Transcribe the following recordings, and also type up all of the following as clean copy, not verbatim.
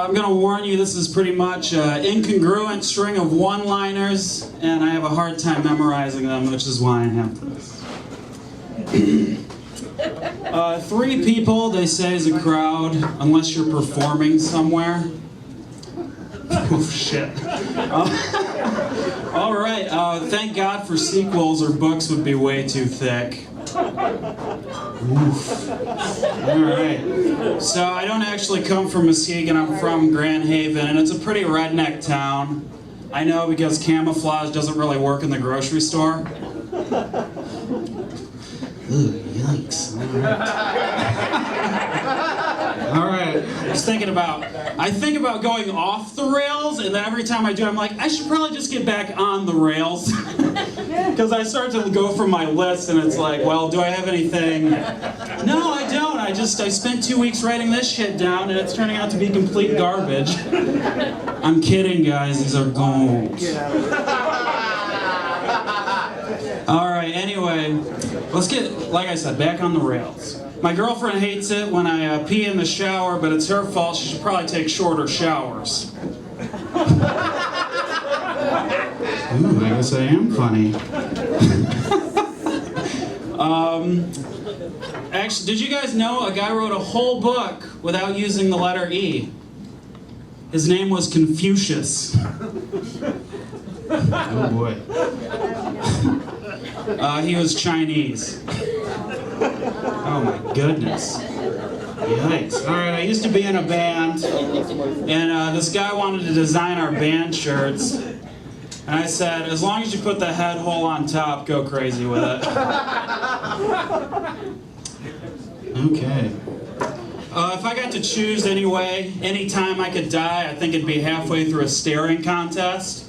I'm going to warn you, this is pretty much an incongruent string of one-liners, and I have a hard time memorizing them, which is why I have this. 3 people, they say, is a crowd, unless you're performing somewhere. Oh, shit. All right, thank God for sequels, or books would be way too thick. Oof. Alright, so I don't actually come from Muskegon, I'm from Grand Haven, and it's a pretty redneck town. I know, because camouflage doesn't really work in the grocery store. Ooh, yikes. Alright, I think about going off the rails, and then every time I do, I'm like, I should probably just get back on the rails. Because I start to go from my list, and it's like, well, do I have anything? No, I don't. I spent 2 weeks writing this shit down, and it's turning out to be complete garbage. I'm kidding, guys. These are gold. Alright, anyway, let's get, like I said, back on the rails. My girlfriend hates it when I pee in the shower, but it's her fault. She should probably take shorter showers. Ooh, I guess I am funny. Actually, did you guys know a guy wrote a whole book without using the letter E? His name was Confucius. Oh boy. He was Chinese. Oh my goodness. Yikes. Alright, I used to be in a band, and this guy wanted to design our band shirts. And I said, as long as you put the head hole on top, go crazy with it. Okay. If I got to choose anyway, any time I could die, I think it'd be halfway through a staring contest.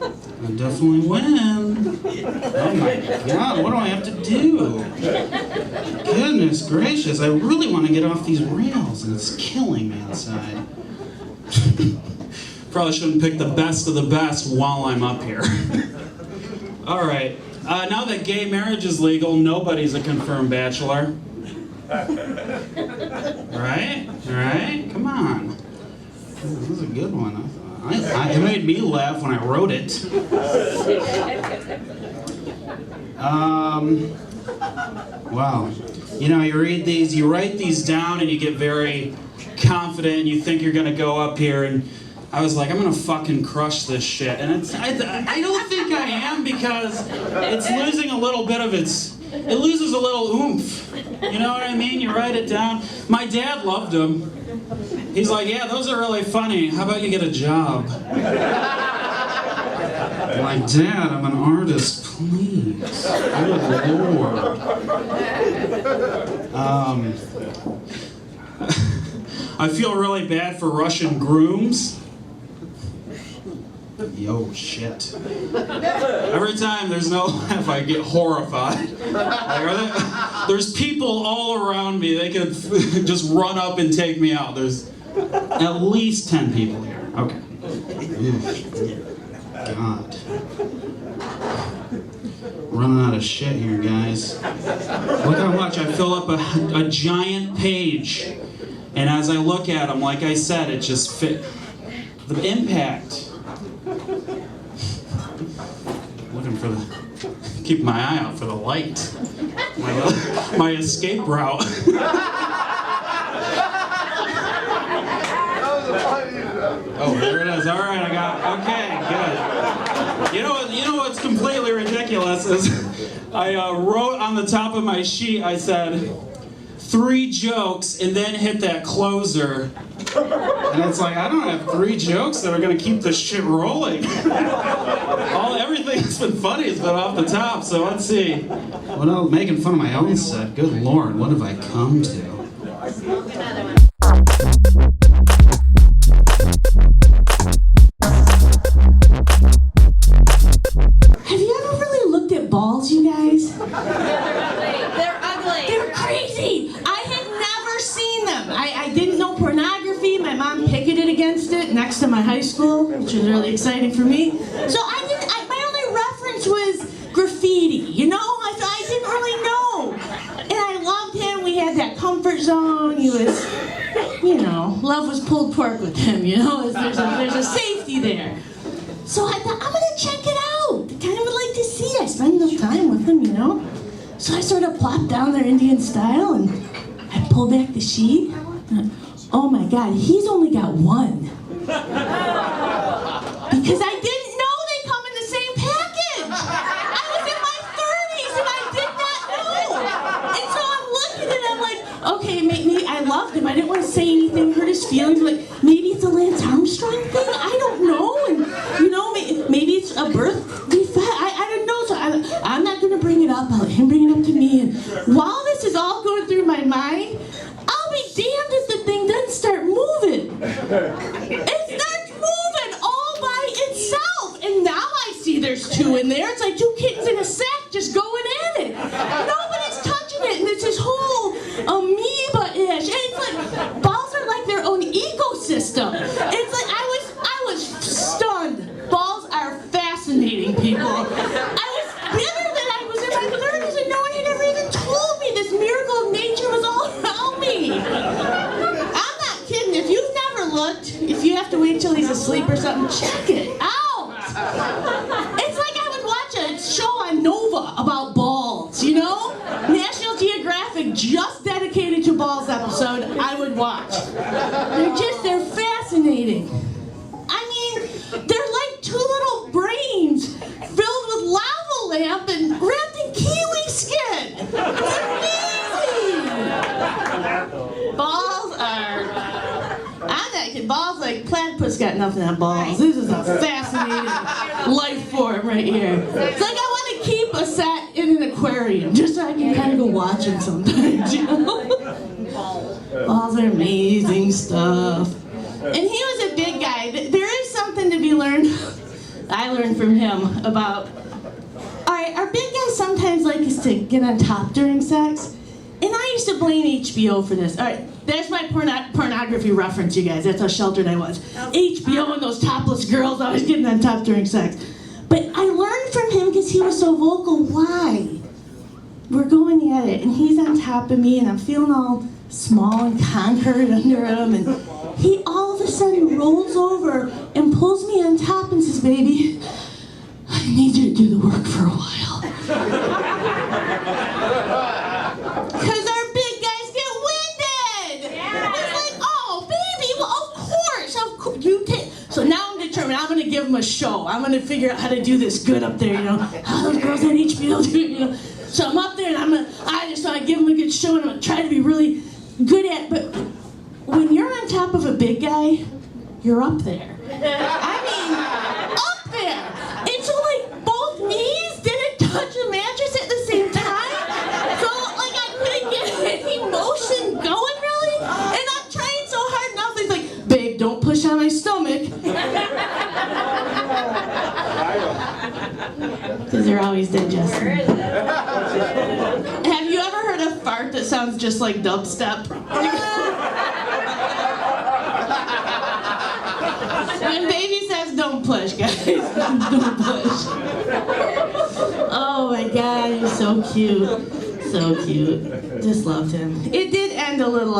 I'd definitely win. Oh my God, what do I have to do? Goodness gracious, I really want to get off these rails, and it's killing me inside. Probably shouldn't pick the best of the best while I'm up here. Alright, now that gay marriage is legal, nobody's a confirmed bachelor. Right? Right? Come on. This is a good one. It made me laugh when I wrote it. Wow. You know, you read these, you write these down, and you get very confident, and you think you're going to go up here, and I was like, I'm going to fucking crush this shit. And I don't think I am, because it's losing a little bit of its... It loses a little oomph. You know what I mean? You write it down. My dad loved them. He's like, yeah, those are really funny. How about you get a job? Like, Dad, I'm an artist, please. Good Lord. I feel really bad for Russian grooms. Yo, shit. Every time there's no laugh, I get horrified. Like, there's people all around me. They could just run up and take me out. There's at least 10 people here. Okay. God. Running out of shit here, guys. Look how much I fill up a giant page. And as I look at them, like I said, it just fit. The impact. Looking for the... Keep my eye out for the light. My escape route. Oh, there it is. All right, I got... Okay, good. You know what's completely ridiculous is I wrote on the top of my sheet, I said, 3 jokes, and then hit that closer. And it's like, I don't have 3 jokes that are going to keep this shit rolling. Everything that's been funny has been off the top, so let's see. Well, making fun of my own set. Good Lord, what have I come to? Have you ever really looked at balls, you guys? They're ugly. They're crazy. I had never seen them. I didn't know pornography. My mom picketed against it next to my high school, which was really exciting for me. So my only reference was graffiti, you know? I didn't really know. And I loved him. We had that comfort zone. He was, you know, love was pulled pork with you know, there's a safety there. So I thought, I'm gonna check it out. I kind of would like to see it. I spend enough time with him, you know. So I sort of plopped down there Indian style and I pulled back the sheet. Oh my God, he's only got one. Because I didn't know they come in the same package. I was in my 30s and I did not know. And so I'm looking at him like, okay, maybe I loved him. I didn't want to say anything, hurt his feelings. Like, maybe it's a Lance Armstrong thing. I don't know. And, you know, maybe it's a birth defect. I don't know. So I'm not going to bring it up. I'll let him bring it up to me. And while this is all going through my mind, I'll be damned if the thing doesn't start moving. It starts moving all by itself. And now I see there's two in there. It's like two kittens in a sack just going at it. Nobody's touching it. And it's this whole amoeba-ish. And it's like, balls are like their own ecosystem. It's like, I was stunned. Balls are fascinating, people. I was bitter that I was in my 30s and no one had ever even told me this miracle of nature was all around me. I'm not kidding. If you've never looked, if you have to wait till he's asleep or something, check it out. It's like I would watch a show on Nova about balls, you know? National Geographic just dedicated to balls episode I would watch. They're fascinating. I mean, they're like two little brains filled with lava lamp and wrapped in kiwi skin. It's amazing. Balls are, I'm not kidding, balls like platypus got nothing on balls. This is a fascinating life form right here. It's like I want to keep a set in an aquarium just so I can kind of go watch them sometimes, you know? Balls are amazing stuff. And he was a big guy. There is something to be learned, I learned from him about, alright, our big guys sometimes like us to get on top during sex. And I used to blame HBO for this. Alright, there's my pornography reference, you guys. That's how sheltered I was. HBO and those topless girls always getting on top during sex. But I learned from him because he was so vocal why. We're going at it, and he's on top of me, and I'm feeling all small and conquered under him, and he all of a sudden rolls over and pulls me on top and says, baby, I need you to do the work for a while. Because our big guys get winded. It's like, oh, baby, well, of course, you take. So now I'm determined, I'm going to give him a show. I'm going to figure out how to do this good up there, you know, how those girls on HBO do it, you know. So I'm up there, and I just thought I'd give him a good show, and I'm going to try to be really good at it. But when you're on top of a big guy, you're up there. I mean, up there. And so, like, both knees didn't touch the mattress at the same time. So, like, I couldn't get any motion going, really. And I'm trying so hard, and He's like, babe, don't push on my stomach. Because they're always digesting. Have you ever heard a fart that sounds just like dubstep? When baby says don't push, guys, don't push. Oh my God, he's so cute. So cute. Just loved him. It did end a little,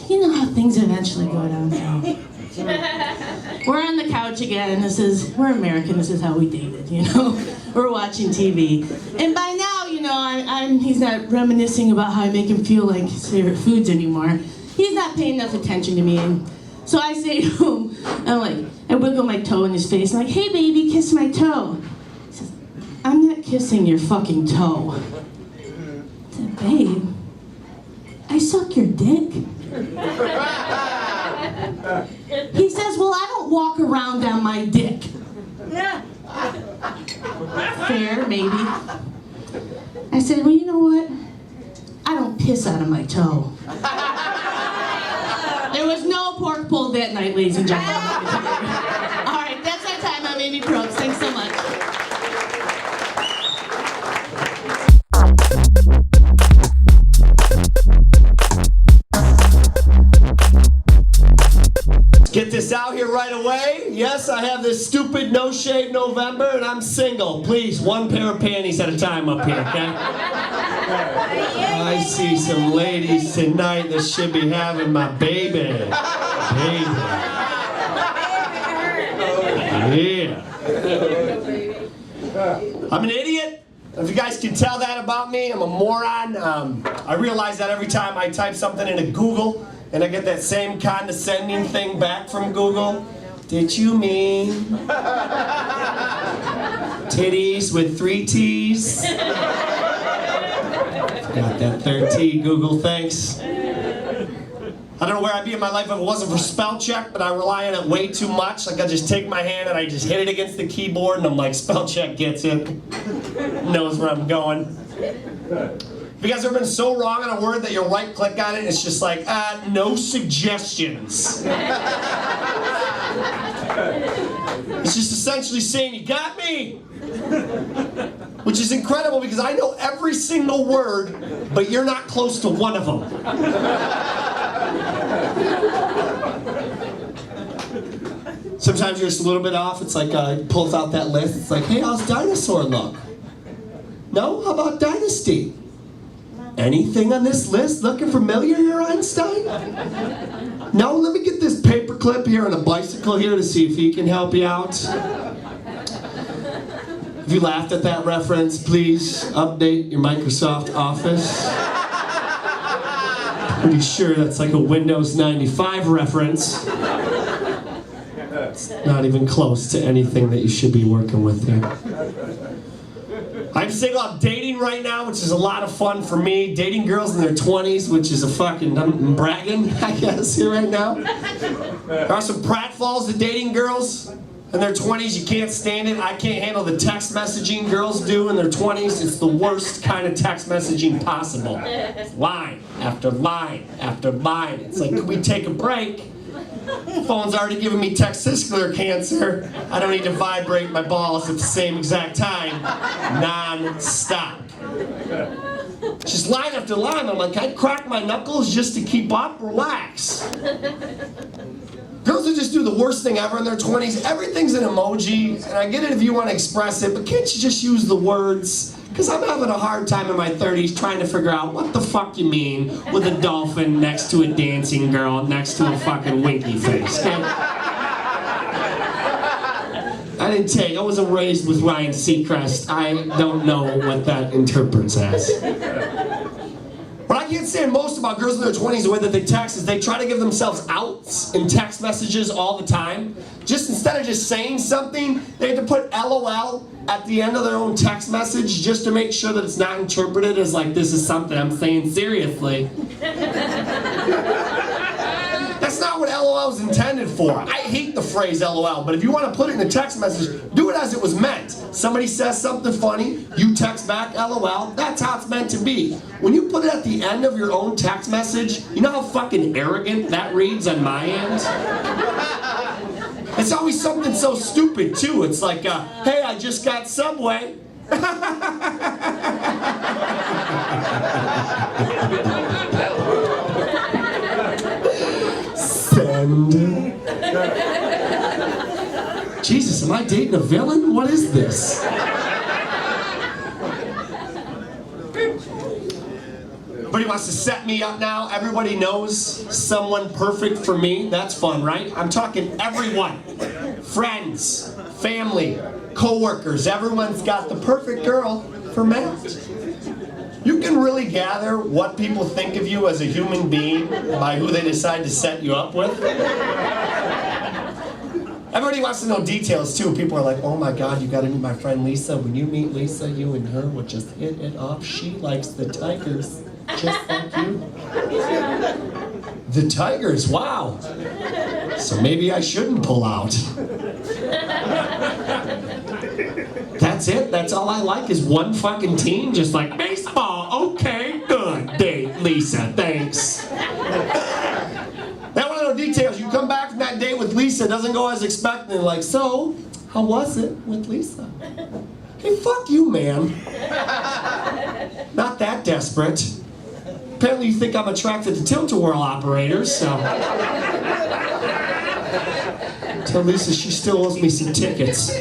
you know how things eventually go downhill. We're on the couch again. We're American. This is how we dated, you know. We're watching TV, and by now, you know, he's not reminiscing about how I make him feel like his favorite foods anymore. He's not paying enough attention to me, and so I say to him, I wiggle my toe in his face. I'm like, hey, baby, kiss my toe. He says, I'm not kissing your fucking toe. I said, babe, I suck your dick. He says, well, I don't walk around on my dick. Fair, maybe. I said, well, you know what? I don't piss out of my toe. There was no pork pulled that night, ladies and gentlemen. All right, that's our time. I'm Amy Probst. Thanks so much. Get this out here right away. Yes, I have this stupid No Shave November, and I'm single. Please, one pair of panties at a time up here, okay? I see some ladies tonight that should be having my baby. Yeah. I'm an idiot. If you guys can tell that about me, I'm a moron. I realize that every time I type something into Google and I get that same condescending thing back from Google. Did you mean titties with 3 T's? Got that third T, Google, thanks. I don't know where I'd be in my life if it wasn't for spell check, but I rely on it way too much. Like I just take my hand and I just hit it against the keyboard and I'm like, spell check gets it. Knows where I'm going. Have you guys ever been so wrong on a word that you right click on it and it's just like, no suggestions. It's just essentially saying, you got me. Which is incredible because I know every single word, but you're not close to one of them. Sometimes you're just a little bit off. It's like it pulls out that list. It's like, hey, how's dinosaur look? No? How about dynasty? Anything on this list looking familiar here, Einstein? No? Let me get this paperclip here and a bicycle here to see if he can help you out. If you laughed at that reference, please update your Microsoft Office. Pretty sure that's like a Windows 95 reference. It's not even close to anything that you should be working with there. I'm single, I'm dating right now, which is a lot of fun for me. Dating girls in their 20s, which is a fucking, I'm bragging, I guess, here right now. There are some pratfalls to dating girls in their 20s. You can't stand it. I can't handle the text messaging girls do in their 20s. It's the worst kind of text messaging possible. Line after line after line. It's like, can we take a break? Phone's already giving me testicular cancer. I don't need to vibrate my balls at the same exact time, non-stop. Just line after line. I'm like, I'd crack my knuckles just to keep up. Relax. Girls who just do the worst thing ever in their 20s. Everything's an emoji, and I get it if you want to express it, but can't you just use the words? Because I'm having a hard time in my 30s trying to figure out what the fuck you mean with a dolphin next to a dancing girl next to a fucking winky face. Okay? I wasn't raised with Ryan Seacrest. I don't know what that interprets as. What I can't stand most about girls in their 20s, the way that they text, is they try to give themselves outs in text messages all the time. Just instead of just saying something, they have to put LOL at the end of their own text message just to make sure that it's not interpreted as like, this is something I'm saying seriously. That's not what LOL is intended for. I hate the phrase LOL, but if you want to put it in a text message, do it as it was meant. Somebody says something funny, you text back LOL, that's how it's meant to be. When you put it at the end of your own text message, you know how fucking arrogant that reads on my end? It's always something so stupid too. It's like, hey, I just got Subway. Send. Jesus, am I dating a villain? What is this? Everybody wants to set me up now. Everybody knows someone perfect for me. That's fun, right? I'm talking everyone. Friends, family, co-workers. Everyone's got the perfect girl for Matt. You can really gather what people think of you as a human being by who they decide to set you up with. Everybody wants to know details too. People are like, oh my God, you gotta meet my friend Lisa. When you meet Lisa, you and her will just hit it off. She likes the tigers, just like you. The tigers, wow. So maybe I shouldn't pull out. That's it? That's all I like is one fucking team? Just like, baseball, okay, good. Date, Lisa, thanks. That one of the details. You come back from that date with Lisa, it doesn't go as expected. Like, so, how was it with Lisa? Hey, fuck you, man. Not that desperate. Apparently you think I'm attracted to tilt-a-whirl operators, so... Tell Lisa she still owes me some tickets.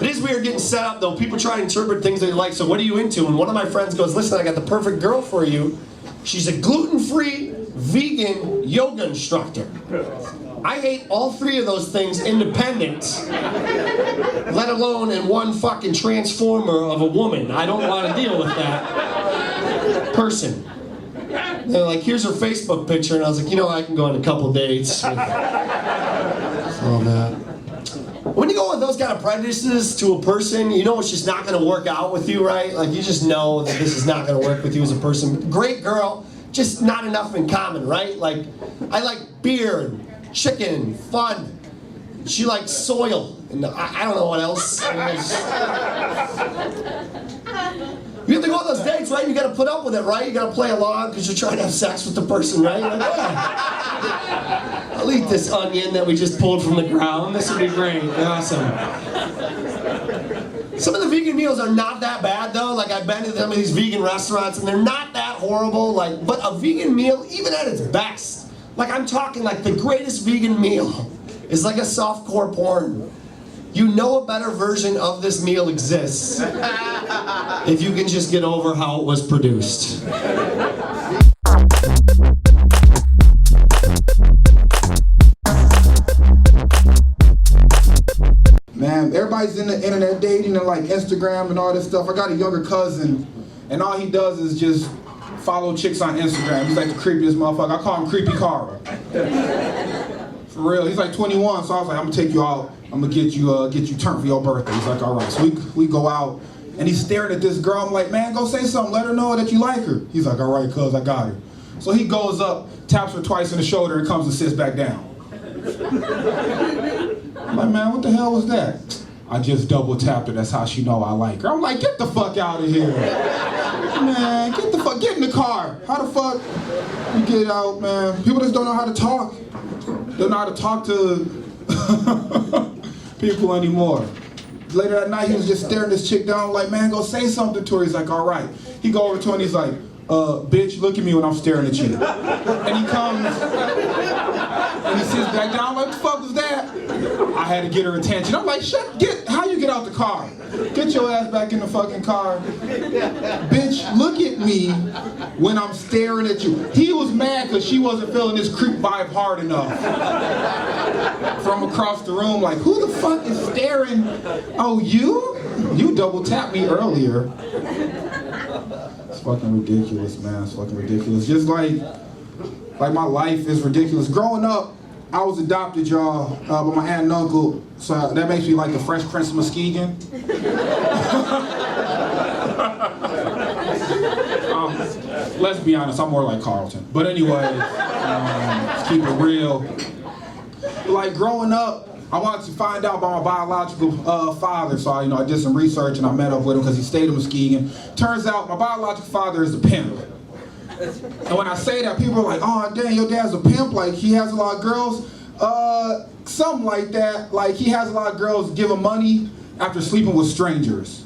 It is weird getting set up though. People try to interpret things that you like. So what are you into? And one of my friends goes, listen, I got the perfect girl for you. She's a gluten-free, vegan yoga instructor. I hate all three of those things independent, let alone in one fucking transformer of a woman. I don't want to deal with that person. They're like, here's her Facebook picture, and I was like, you know, I can go on a couple dates. All that. When you go with those kind of prejudices to a person, you know it's just not going to work out with you, right? Like, you just know that this is not going to work with you as a person. Great girl, just not enough in common, right? Like, I like beer and chicken, fun. She likes soil, and I don't know what else. You have to go on those dates, right? You got to put up with it, right? You got to play along because you're trying to have sex with the person, right? Like, yeah. I'll eat this onion that we just pulled from the ground. This would be great. Awesome. Some of the vegan meals are not that bad, though. Like, I've been to some of these vegan restaurants, and they're not that horrible. Like, but a vegan meal, even at its best, like, I'm talking like the greatest vegan meal is like a softcore porn. You know a better version of this meal exists if you can just get over how it was produced. Man, everybody's in the internet dating and like Instagram and all this stuff. I got a younger cousin, and all he does is just follow chicks on Instagram. He's like the creepiest motherfucker. I call him Creepy Carl. For real, he's like 21, so I was like, I'm gonna take you out. I'm gonna get you turned for your birthday. He's like, all right. So we go out, and he's staring at this girl. I'm like, man, go say something. Let her know that you like her. He's like, all right, cuz, I got her. So he goes up, taps her twice in the shoulder, and comes and sits back down. I'm like, man, what the hell was that? I just double tapped her. That's how she know I like her. I'm like, get the fuck out of here. Man, get in the car. How the fuck you get out, man? People just don't know how to talk. They don't know how to talk to people anymore. Later that night, he was just staring this chick down, like, man, go say something to her. He's like, all right. He go over to her and he's like, bitch, look at me when I'm staring at you. And he comes, and he sits back down, like, what the fuck was that? I had to get her attention. I'm like, how you get out the car? Get your ass back in the fucking car. Bitch, look at me when I'm staring at you. He was mad because she wasn't feeling this creep vibe hard enough. From across the room, like, who the fuck is staring? Oh, you? You double tapped me earlier. It's fucking ridiculous, man. It's fucking ridiculous. Just like my life is ridiculous. Growing up, I was adopted, y'all, by my aunt and uncle, so that makes me like the Fresh Prince of Muskegon. Let's be honest, I'm more like Carlton. But anyway, let's keep it real. Like, growing up, I wanted to find out about my biological father, so I did some research and I met up with him because he stayed in Muskegon. Turns out my biological father is a pimp. And when I say that, people are like, oh, dang, your dad's a pimp, like he has a lot of girls. Something like that, like he has a lot of girls give him money after sleeping with strangers.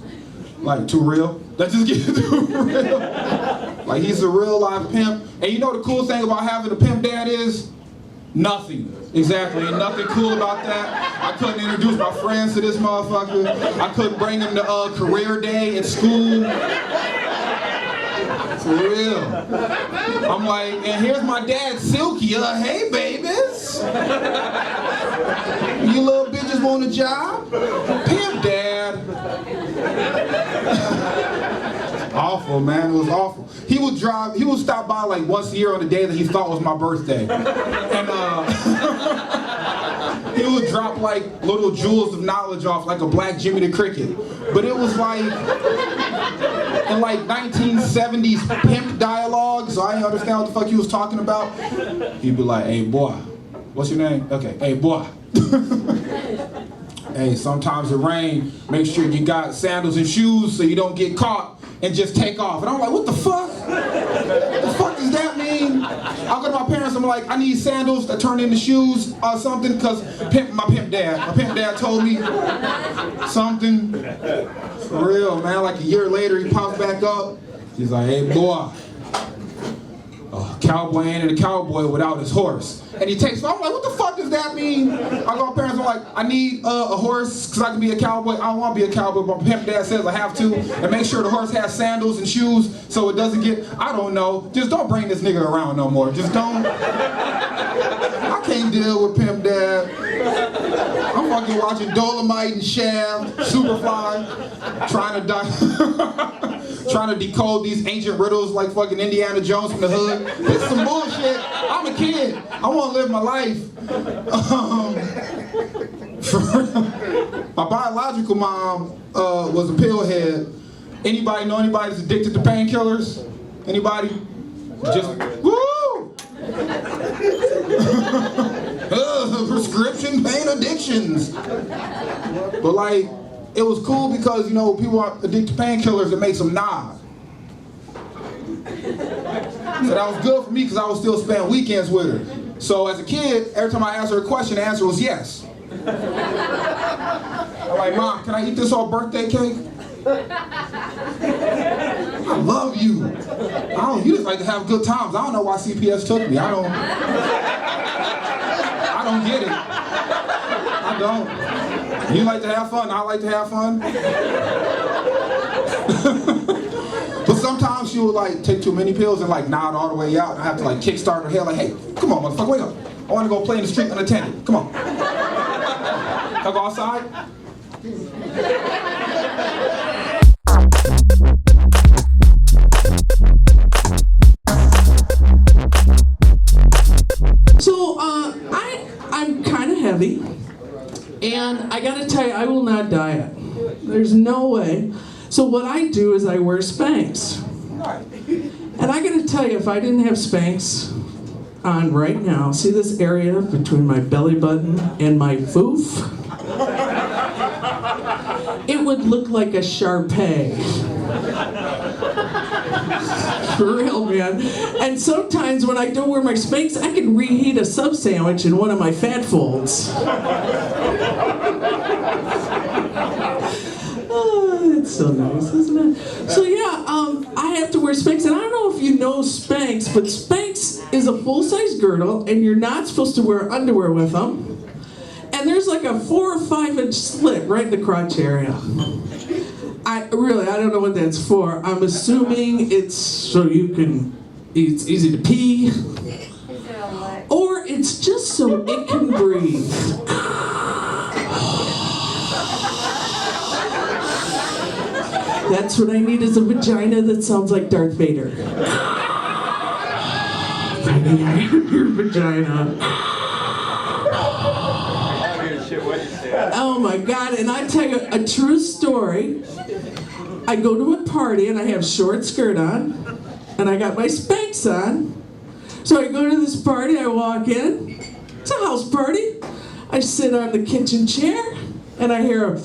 Like, too real? Let's just get too real. Like, he's a real live pimp. And you know the cool thing about having a pimp dad is? Nothing. Exactly, ain't nothing cool about that. I couldn't introduce my friends to this motherfucker. I couldn't bring him to career day at school. For real. I'm like, and here's my dad, Silky. Hey, babies. You little bitches want a job? Pimp dad. Awful, man. It was awful. He would stop by like once a year on the day that he thought was my birthday. And he would drop like little jewels of knowledge off like a black Jimmy the Cricket. But it was like in like 1970s pimp dialogue, so I didn't understand what the fuck he was talking about. He'd be like, hey boy, what's your name? Okay, hey boy. Hey, sometimes it rain, make sure you got sandals and shoes so you don't get caught and just take off. And I'm like, what the fuck? What the fuck does that mean? I'll go to my parents, I'm like, I need sandals that turn into shoes or something, because my pimp dad told me something. For real, man. Like a year later, he pops back up. He's like, hey boy, a cowboy ain't a cowboy without his horse. And he takes, so I'm like, what the fuck does that mean? I go, parents are like, I need a horse because I can be a cowboy. I don't want to be a cowboy, but my pimp dad says I have to. And make sure the horse has sandals and shoes so it doesn't get, I don't know. Just don't bring this nigga around no more. Just don't. I can't deal with pimp dad. I'm fucking watching Dolomite and Shaft, Superfly, trying to decode these ancient riddles like fucking Indiana Jones from the hood. This is some bullshit. I'm a kid. I want to live my life. My biological mom was a pillhead. Anybody know anybody that's addicted to painkillers? Anybody? Just woo! Prescription pain addictions. But like, it was cool because, you know, people are addicted to painkillers, it makes them nod. So that was good for me because I was still spending weekends with her. So as a kid, every time I asked her a question, the answer was yes. I'm like, Mom, can I eat this on birthday cake? I love you. You just like to have good times. I don't know why CPS took me. I don't get it. I don't. You like to have fun, I like to have fun. But sometimes she would like take too many pills and like nod all the way out. And I have to like kickstart her head like, hey, come on, motherfucker, wake up. I want to go play in the street unattended. Come on. Can I go outside? So, I'm kind of heavy, and I gotta tell you, I will not diet. There's no way. So what I do is I wear Spanx. And I gotta tell you, if I didn't have Spanx on right now, see this area between my belly button and my foof? It would look like a Shar-Pei. For real, man. And sometimes when I don't wear my Spanx, I can reheat a sub sandwich in one of my fat folds. Oh, it's so nice, isn't it? So yeah, I have to wear Spanx, and I don't know if you know Spanx, but Spanx is a full-size girdle, and you're not supposed to wear underwear with them. And there's like a 4 or 5 inch slit right in the crotch area. I don't know what that's for. I'm assuming it's so it's easy to pee. Or it's just so it can breathe. That's what I need, is a vagina that sounds like Darth Vader. Your vagina. Oh my God, and I tell you a true story. I go to a party and I have short skirt on, and I got my Spanx on. So I go to this party, I walk in, it's a house party. I sit on the kitchen chair, and I hear a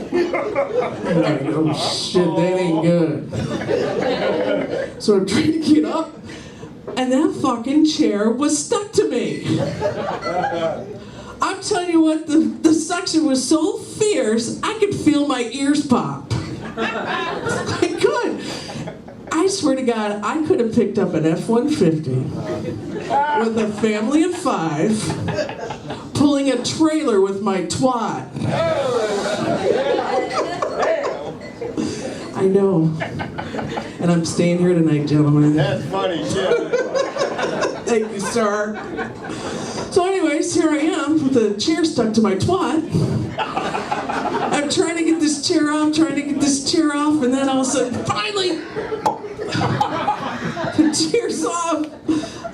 I'm like, oh shit, that ain't good. So I'm trying to get up, and that fucking chair was stuck to me. I'm telling you what, the suction was so fierce, I could feel my ears pop. I could. I swear to God, I could have picked up an F-150 with a family of 5, pulling a trailer with my twat. I know. And I'm staying here tonight, gentlemen. That's funny, too. Thank you, sir. So anyways, here I am with the chair stuck to my twat. I'm trying to get this chair off, and then all of a sudden, finally, the chair's off.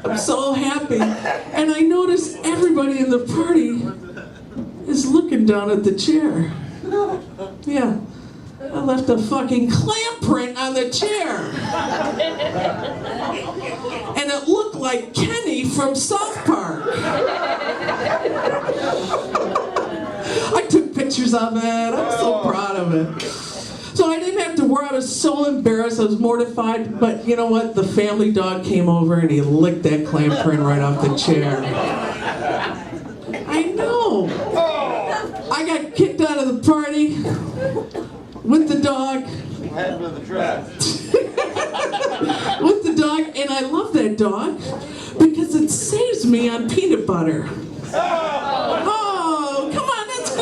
I'm so happy. And I notice everybody in the party is looking down at the chair. Yeah. I left a fucking clamp print on the chair. And it looked like Kenny from South Park. I took pictures of it. I'm so proud of it. So I didn't have to wear, I was so embarrassed, I was mortified, but you know what? The family dog came over and he licked that clamp print right off the chair. I know. I got kicked out of the party with the dog. Head with the trash. With the dog And I love that dog because it saves me on peanut butter. Oh, come on, that's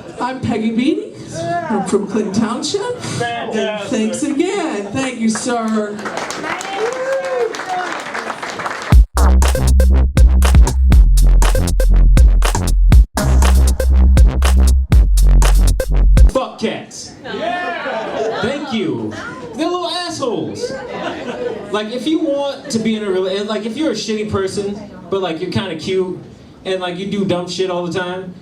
good. I'm Peggy Beatty. I'm from Clinton Township. And thanks again. Thank you, sir. Fuck cats. Thank you. They're little assholes. Like, if you want to be in a relationship, like, if you're a shitty person, but, like, you're kind of cute, and, like, you do dumb shit all the time,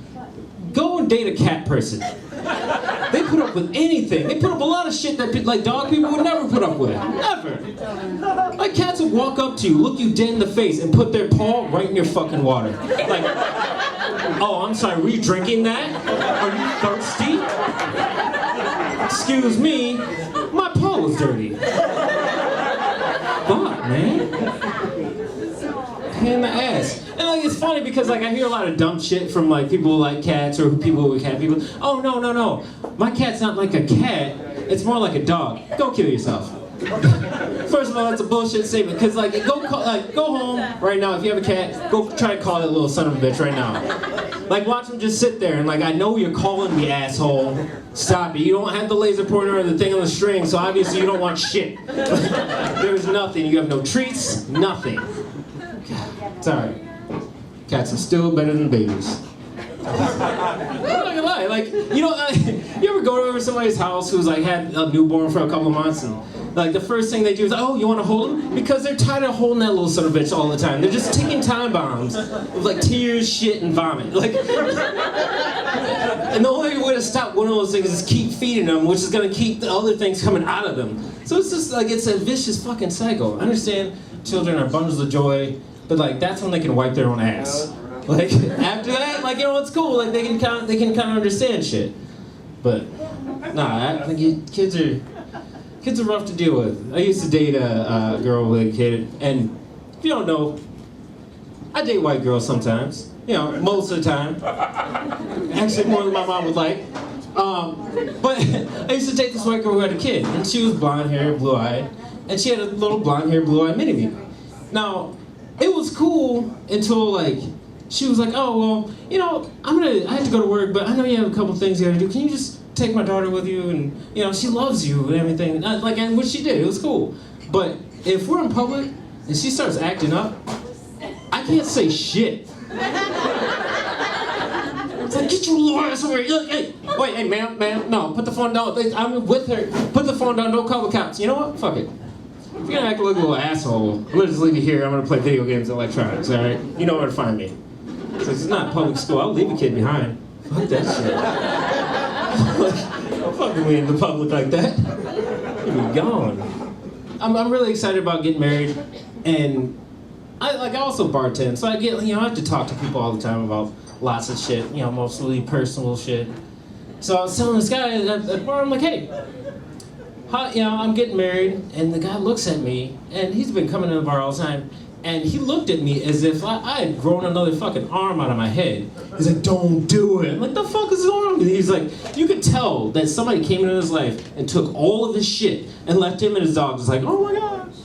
go and date a cat person. They put up with anything. They put up a lot of shit that, like, dog people would never put up with. Never. Like, cats would walk up to you, look you dead in the face, and put their paw right in your fucking water. Like, oh, I'm sorry, were you drinking that? Are you thirsty? Excuse me, my paw was dirty. Fuck, man. Pain in the ass. And like, it's funny because like I hear a lot of dumb shit from like people who like cats or people with cat people. Oh no. My cat's not like a cat. It's more like a dog. Go kill yourself. First of all, that's a bullshit statement. Cause like go home right now if you have a cat. Go try to call that little son of a bitch right now. Like watch him just sit there and like I know you're calling me, asshole. Stop it. You don't have the laser pointer or the thing on the string, so obviously you don't want shit. There's nothing. You have no treats. Nothing. Sorry. Cats are still better than babies. I'm not gonna lie, like, you know, you ever go over to somebody's house who's like had a newborn for a couple of months and like the first thing they do is, oh, you want to hold him? Because they're tired of holding that little son of a bitch all the time. They're just ticking time bombs with like tears, shit, and vomit. Like, and the only way to stop one of those things is keep feeding them, which is gonna keep the other things coming out of them. So it's just like, it's a vicious fucking cycle. I understand children are bundles of joy, but like that's when they can wipe their own ass. Like after that, like you know, it's cool. Like they can kind of understand shit. But nah, I think kids are rough to deal with. I used to date a girl with a kid, and if you don't know, I date white girls sometimes. You know, most of the time. Actually, more than my mom would like. But I used to date this white girl who had a kid, and she was blonde hair, blue eyed, and she had a little blonde hair, blue eyed mini me. Now, it was cool until like she was like, oh well, you know, I have to go to work, but I know you have a couple things you gotta do. Can you just take my daughter with you? And you know, she loves you and everything. Like, and what she did, it was cool. But if we're in public and she starts acting up, I can't say shit. It's like, get your little ass over here. Hey, wait, hey, ma'am, no, put the phone down. I'm with her. Put the phone down. Don't call the cops. You know what? Fuck it. If you're gonna act like a little asshole, I'm gonna just leave you here. I'm gonna play video games and electronics, all right? You know where to find me. So it's not public school. I'll leave a kid behind. Fuck that shit. Don't fucking me in the public like that. You'll be gone. I'm really excited about getting married, and I also bartend, so I have to talk to people all the time about lots of shit, you know, mostly personal shit. So I was telling this guy at the bar, I'm like, hey, I'm getting married, and the guy looks at me, and he's been coming to the bar all the time, and he looked at me as if I had grown another fucking arm out of my head. He's like, don't do it. I'm like, the fuck is wrong with you? He's like, you could tell that somebody came into his life and took all of his shit and left him and his dog. Just like, oh my gosh.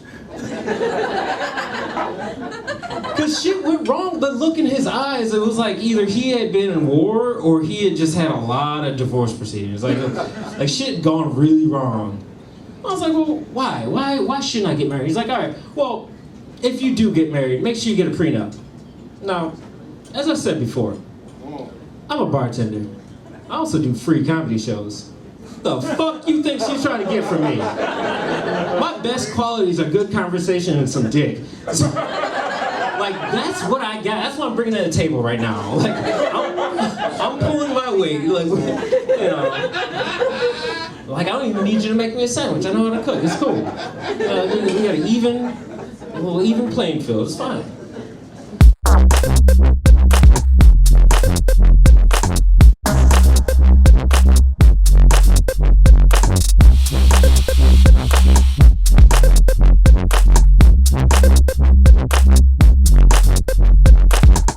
Because shit went wrong, but look in his eyes, it was like either he had been in war or he had just had a lot of divorce procedures. Like shit had gone really wrong. I was like, well, why? Why shouldn't I get married? He's like, all right, well, if you do get married, make sure you get a prenup. Now, as I said before, I'm a bartender. I also do free comedy shows. The fuck you think she's trying to get from me? My best qualities are good conversation and some dick. Like, that's what I got. That's what I'm bringing to the table right now. Like, I'm pulling my weight. Like, you know. Like, I don't even need you to make me a sandwich. I know how to cook. It's cool. We got a little even playing field. It's fine.